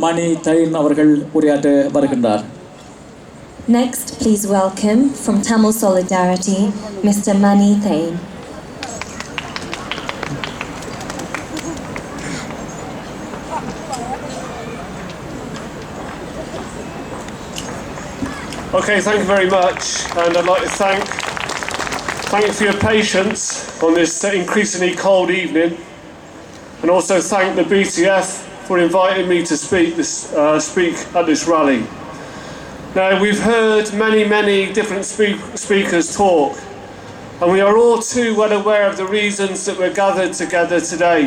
Manny Thain அவர்கள் உரையாற்ற வருகின்றார். Next, please welcome from Tamil Solidarity, Mr. Manny Thain. Okay, thank you very much, and I'd like to thank you for your patience on this increasingly cold evening, and also thank the BTF for inviting me to speak at this rally. Now, we've heard many different speakers talk, and we are all too well aware of the reasons that we're gathered together today.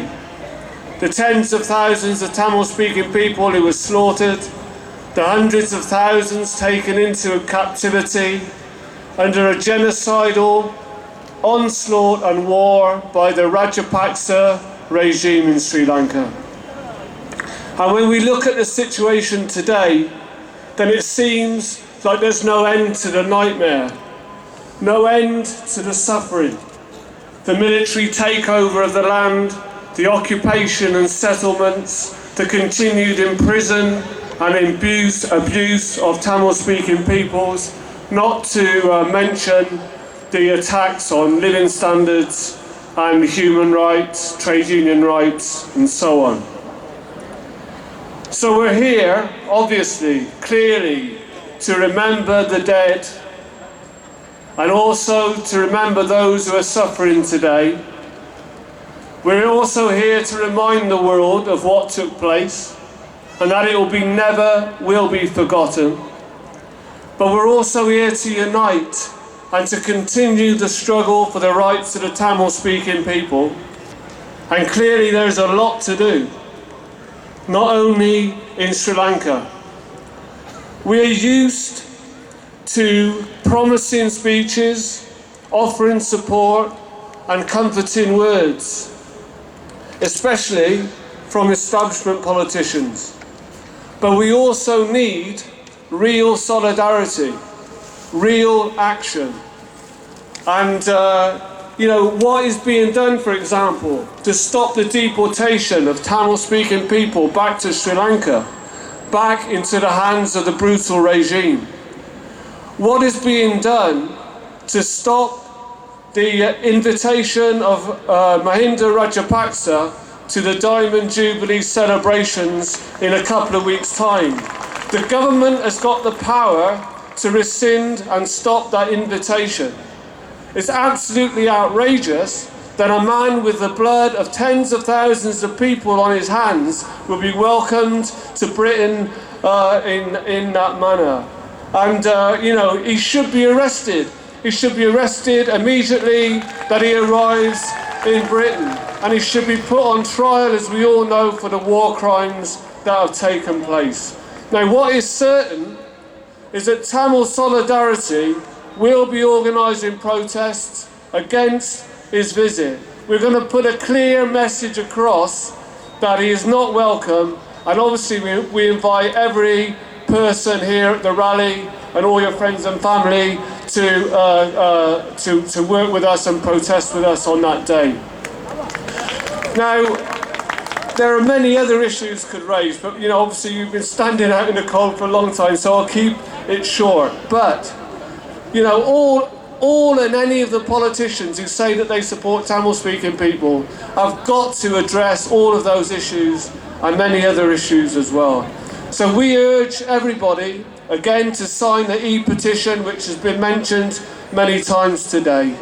The tens of thousands of Tamil-speaking people who were slaughtered, the hundreds of thousands taken into captivity under a genocidal onslaught and war by the Rajapaksa regime in Sri Lanka. And when we look at the situation today, then it seems like there's no end to the nightmare, no end to the suffering. The military takeover of the land, the occupation and settlements, the continued imprisonment and abuse of Tamil-speaking peoples, not to mention the attacks on living standards and human rights, trade union rights, and so on. So we're here, obviously, clearly, to remember the dead, and also to remember those who are suffering today. We're also here to remind the world of what took place, and that it never will be forgotten. But we're also here to unite and to continue the struggle for the rights of the Tamil-speaking people. And clearly there's a lot to do, not only in Sri Lanka. We are used to promising speeches, offering support and comforting words, especially from establishment politicians. But we also need real solidarity, real action. And, what is being done, for example, to stop the deportation of Tamil-speaking people back to Sri Lanka, back into the hands of the brutal regime? What is being done to stop the invitation of Mahinda Rajapaksa to the Diamond Jubilee celebrations in a couple of weeks' time? The government has got the power to rescind and stop that invitation. It's absolutely outrageous that a man with the blood of tens of thousands of people on his hands will be welcomed to Britain in that manner. And, he should be arrested. He should be arrested immediately that he arrives in Britain. And he should be put on trial, as we all know, for the war crimes that have taken place. Now, what is certain is that Tamil Solidarity will be organising protests against his visit. We're going to put a clear message across that he is not welcome, and obviously we invite every person here at the rally and all your friends and family to work with us and protest with us on that day. Now, there are many other issues could raise, but obviously you've been standing out in the cold for a long time, so I'll keep it short. But all and any of the politicians who say that they support Tamil-speaking people have got to address all of those issues and many other issues as well. So we urge everybody again to sign the e-petition, which has been mentioned many times today.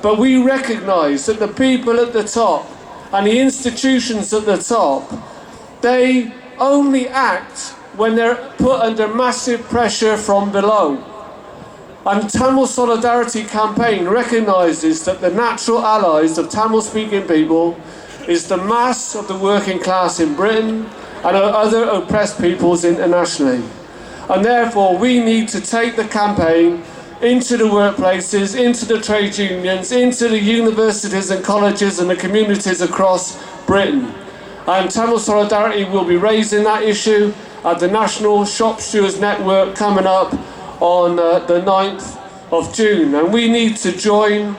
But we recognise that the people at the top and the institutions at the top, they only act when they're put under massive pressure from below. And Tamil Solidarity campaign recognises that the natural allies of Tamil-speaking people is the mass of the working class in Britain and other oppressed peoples internationally. And therefore we need to take the campaign into the workplaces, into the trade unions, into the universities and colleges and the communities across Britain. And Tamil Solidarity will be raising that issue at the National Shop Stewards Network coming up on the 9th of June. And we need to join,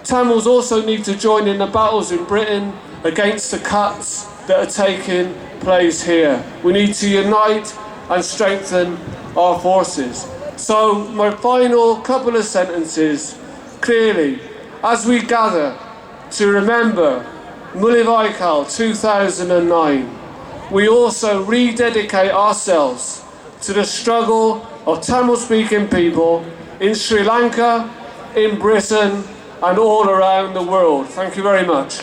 Tamils also need to join in the battles in Britain against the cuts that are taking place here. We need to unite and strengthen our forces. So my final couple of sentences, clearly, as we gather to remember Mulivaikal 2009, we also rededicate ourselves to the struggle of Tamil-speaking people in Sri Lanka, in Britain, and all around the world. Thank you very much.